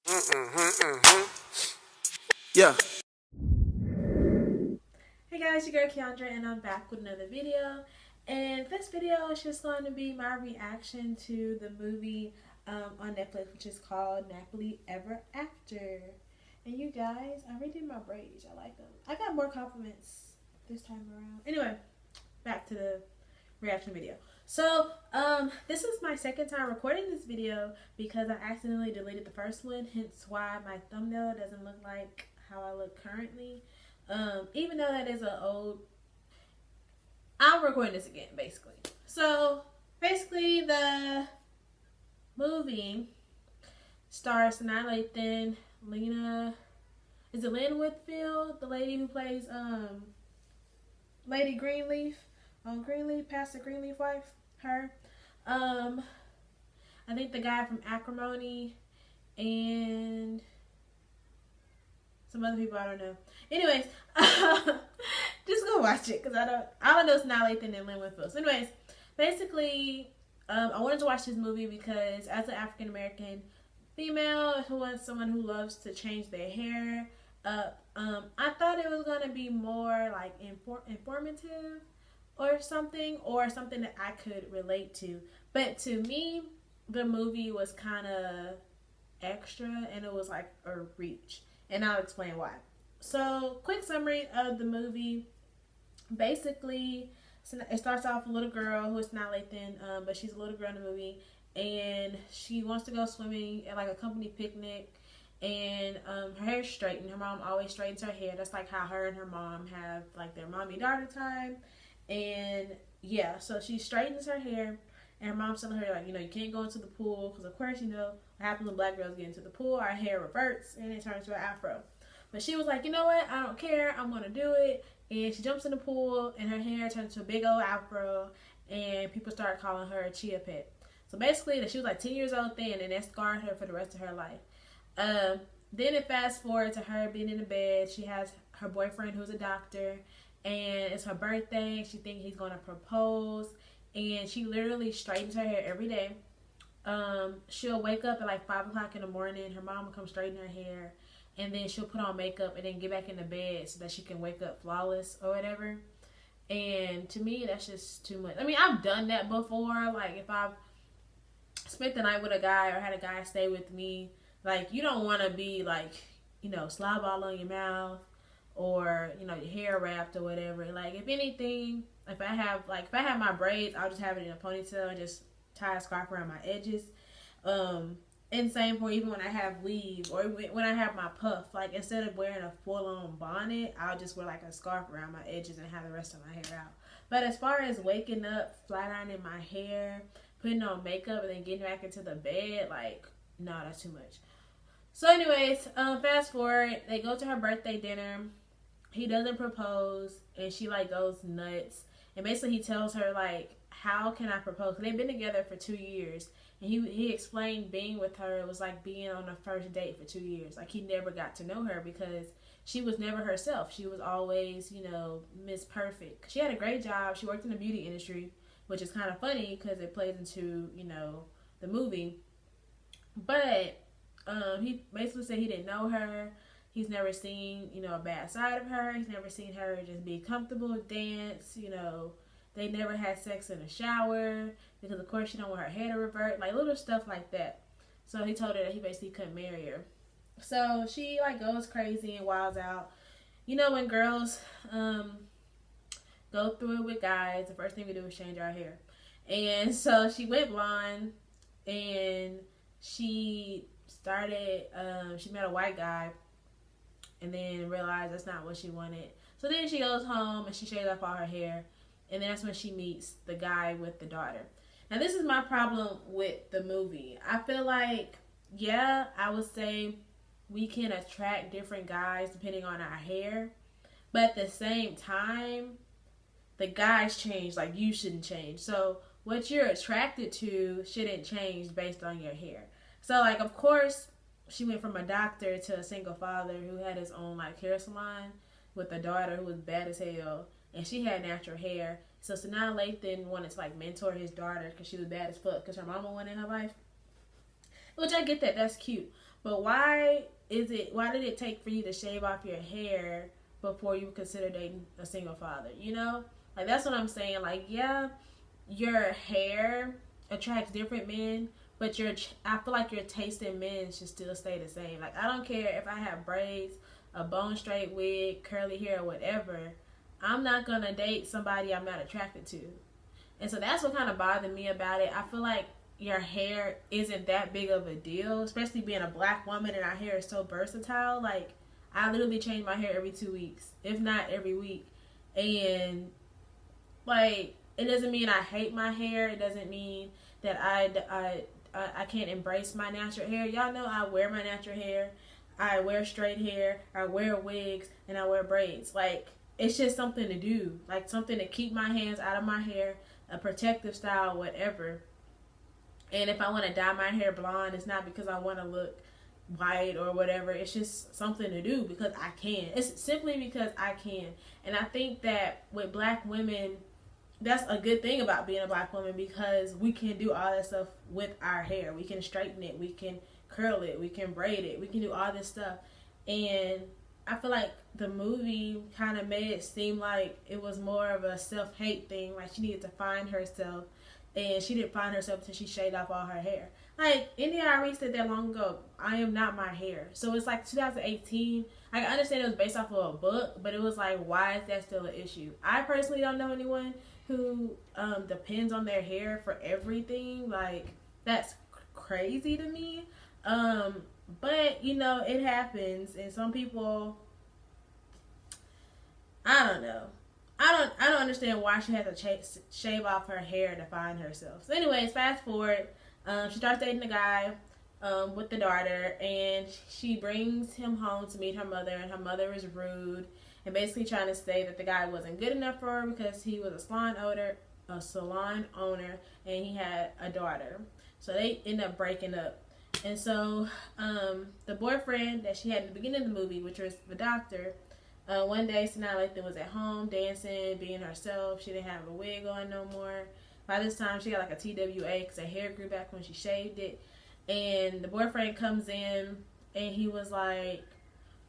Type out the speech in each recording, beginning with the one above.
Yeah. Hey guys, your girl Keandra, and I'm back with another video. And this video is just going to be my reaction to the movie on Netflix, which is called Nappily Ever After. And you guys, I redid my braids. I like them. I got more compliments this time around. Anyway, back to the reaction video. So, this is my second time recording this video because I accidentally deleted the first one, hence why my thumbnail doesn't look like how I look currently. Even though that is an old, I'm recording this again, basically. So, basically, the movie stars Sanaa Lathan, Lena, is it Lynn Whitfield, the lady who plays Lady Greenleaf on Greenleaf, Pastor Greenleaf wife, her. I think the guy from Acrimony and some other people I don't know. Anyways, just go watch it because I don't know Sanaa Lathan and Lynn Whitfield. So anyways, basically, I wanted to watch this movie because as an African American female who wants someone who loves to change their hair up, I thought it was gonna be more like informative or something that I could relate to. But to me, the movie was kind of extra and it was like a reach. And I'll explain why. So, quick summary of the movie. Basically, it starts off with a little girl who is not Lathan, but she's a little girl in the movie, and she wants to go swimming at like a company picnic, and her hair's straightened. Her mom always straightens her hair. That's like how her and her mom have like their mommy daughter time, and yeah, so she straightens her hair. And her mom's telling her, like, you can't go into the pool because, of course, what happens when black girls get into the pool? Our hair reverts and it turns to an afro. But she was like, you know what? I don't care. I'm going to do it. And she jumps in the pool and her hair turns to a big old afro. And people start calling her a chia pet. So basically, she was like 10 years old then, and that scarred her for the rest of her life. Then it fast forward to her being in the bed. She has her boyfriend who's a doctor. And it's her birthday. She thinks he's going to propose. And she literally straightens her hair every day. She'll wake up at like 5 o'clock in the morning. Her mom will come straighten her hair. And then she'll put on makeup and then get back in the bed so that she can wake up flawless or whatever. And to me, that's just too much. I mean, I've done that before. Like, if I've spent the night with a guy or had a guy stay with me, like, you don't want to be like, slob all on your mouth or, your hair wrapped or whatever. Like, if anything, if I have my braids, I'll just have it in a ponytail and just tie a scarf around my edges. And same for even when I have weave or when I have my puff. Like, instead of wearing a full-on bonnet, I'll just wear like a scarf around my edges and have the rest of my hair out. But as far as waking up, flat ironing my hair, putting on makeup, and then getting back into the bed, like, no, that's too much. So anyways, fast forward, they go to her birthday dinner. He doesn't propose, and she like goes nuts. And basically, he tells her like, "How can I propose?" Because they've been together for 2 years, and he explained being with her was like being on a first date for 2 years. Like, he never got to know her because she was never herself. She was always, Miss Perfect. She had a great job. She worked in the beauty industry, which is kind of funny because it plays into the movie. But he basically said he didn't know her. He's never seen, a bad side of her. He's never seen her just be comfortable, dance, They never had sex in the shower because, of course, she don't want her hair to revert. Like, little stuff like that. So he told her that he basically couldn't marry her. So she, like, goes crazy and wilds out. When girls go through it with guys, the first thing we do is change our hair. And so she went blonde and she she met a white guy and then realized that's not what she wanted. So then she goes home and she shaves off all her hair, and that's when she meets the guy with the daughter. Now, this is my problem with the movie. I feel like, yeah, I would say we can attract different guys depending on our hair, but at the same time, the guys change. Like, you shouldn't change. So what you're attracted to shouldn't change based on your hair. So, like, of course, she went from a doctor to a single father who had his own like hair salon with a daughter who was bad as hell, and she had natural hair. So Sanaa Lathan wanted to like mentor his daughter because she was bad as fuck because her mama went in her life, which I get that, that's cute. But why did it take for you to shave off your hair before you consider dating a single father? You know? Like, that's what I'm saying. Like, yeah, your hair attracts different men, but I feel like your taste in men should still stay the same. Like, I don't care if I have braids, a bone straight wig, curly hair, or whatever. I'm not gonna date somebody I'm not attracted to. And so that's what kind of bothered me about it. I feel like your hair isn't that big of a deal, especially being a black woman and our hair is so versatile. Like, I literally change my hair every 2 weeks, if not every week. And, like, it doesn't mean I hate my hair. It doesn't mean that I can't embrace my natural hair. Y'all know I wear my natural hair. I wear straight hair. I wear wigs. And I wear braids. Like, it's just something to do. Like, something to keep my hands out of my hair. A protective style, whatever. And if I want to dye my hair blonde, it's not because I want to look white or whatever. It's just something to do because I can. It's simply because I can. And I think that with black women, that's a good thing about being a black woman because we can do all that stuff with our hair. We can straighten it. We can curl it. We can braid it. We can do all this stuff. And I feel like the movie kind of made it seem like it was more of a self-hate thing. Like, she needed to find herself. And she didn't find herself until she shaved off all her hair. Like, India.Arie said that long ago, I am not my hair. So it's like 2018. I understand it was based off of a book, but it was like, why is that still an issue? I personally don't know anyone who depends on their hair for everything. Like, that's crazy to me. But, you know, it happens. And some people, I don't know. I don't understand why she had to shave off her hair to find herself. So anyways, fast forward. She starts dating a guy with the daughter, and she brings him home to meet her mother, and her mother is rude and basically trying to say that the guy wasn't good enough for her because he was a salon owner, and he had a daughter. So they end up breaking up. And so the boyfriend that she had in the beginning of the movie, which was the doctor, one day Sanaa Lathan was at home dancing, being herself. She didn't have a wig on no more. By this time, she got like a TWA because her hair grew back when she shaved it. And the boyfriend comes in, and he was like,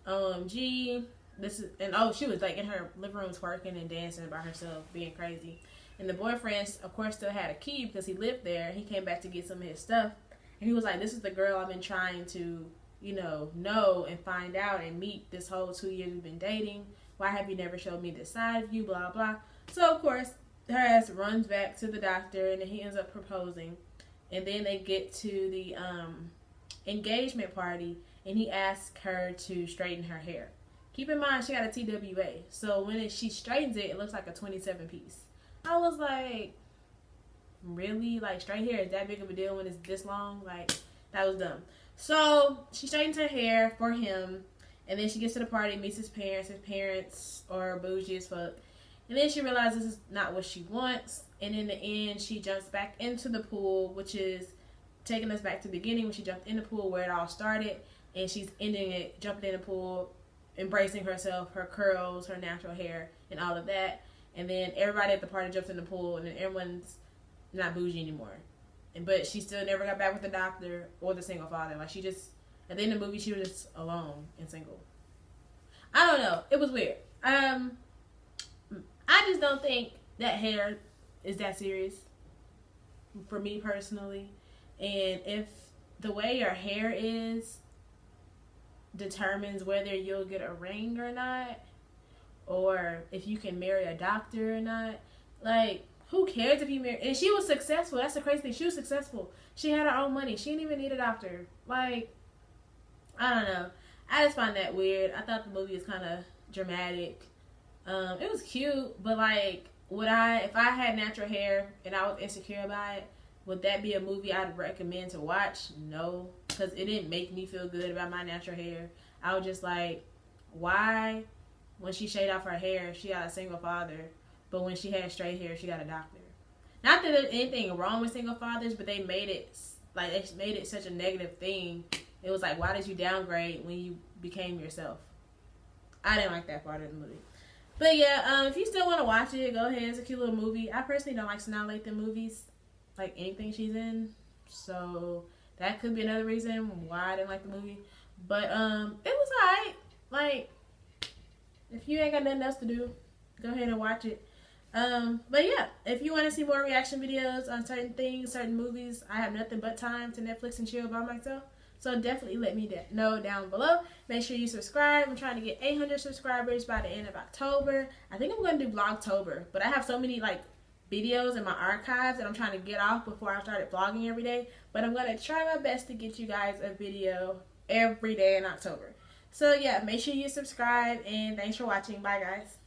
OMG, this is, and oh, she was like in her living room twerking and dancing by herself, being crazy. And the boyfriend, of course, still had a key because he lived there. He came back to get some of his stuff. And he was like, this is the girl I've been trying to, you know and find out and meet this whole 2 years we've been dating. Why have you never showed me this side of you, blah, blah. So, of course, her ass runs back to the doctor, and then he ends up proposing. And then they get to the engagement party, and he asks her to straighten her hair. Keep in mind, she got a TWA. So when she straightens it, it looks like a 27-piece. I was like, really? Like, straight hair is that big of a deal when it's this long? Like, that was dumb. So she straightens her hair for him, and then she gets to the party, meets his parents. His parents are bougie as fuck. And then she realizes this is not what she wants. And in the end, she jumps back into the pool, which is taking us back to the beginning when she jumped in the pool where it all started. And she's ending it, jumping in the pool, embracing herself, her curls, her natural hair, and all of that. And then everybody at the party jumps in the pool, and then everyone's not bougie anymore. But she still never got back with the doctor or the single father. Like, she just, at the end of the movie, she was just alone and single. I don't know. It was weird. I just don't think that hair is that serious for me personally. And if the way your hair is determines whether you'll get a ring or not, or if you can marry a doctor or not, like, who cares if you marry? And she was successful. That's the crazy thing. She was successful. She had her own money. She didn't even need a doctor. Like, I don't know. I just find that weird. I thought the movie was kind of dramatic. It was cute, but like, if I had natural hair and I was insecure about it, would that be a movie I'd recommend to watch? No, because it didn't make me feel good about my natural hair. I was just like, why? When she shaved off her hair, she got a single father. But when she had straight hair, she got a doctor. Not that there's anything wrong with single fathers, but they made it such a negative thing. It was like, why did you downgrade when you became yourself? I didn't like that part of the movie. But yeah, if you still want to watch it, go ahead. It's a cute little movie. I personally don't like Sanaa Lathan movies, like anything she's in. So that could be another reason why I didn't like the movie. But it was alright. Like, if you ain't got nothing else to do, go ahead and watch it. But yeah, if you want to see more reaction videos on certain things, certain movies, I have nothing but time to Netflix and chill by myself. So definitely let me know down below. Make sure you subscribe. I'm trying to get 800 subscribers by the end of October. I think I'm going to do Vlogtober, but I have so many like videos in my archives that I'm trying to get off before I started vlogging every day. But I'm going to try my best to get you guys a video every day in October. So yeah, make sure you subscribe, and thanks for watching. Bye guys.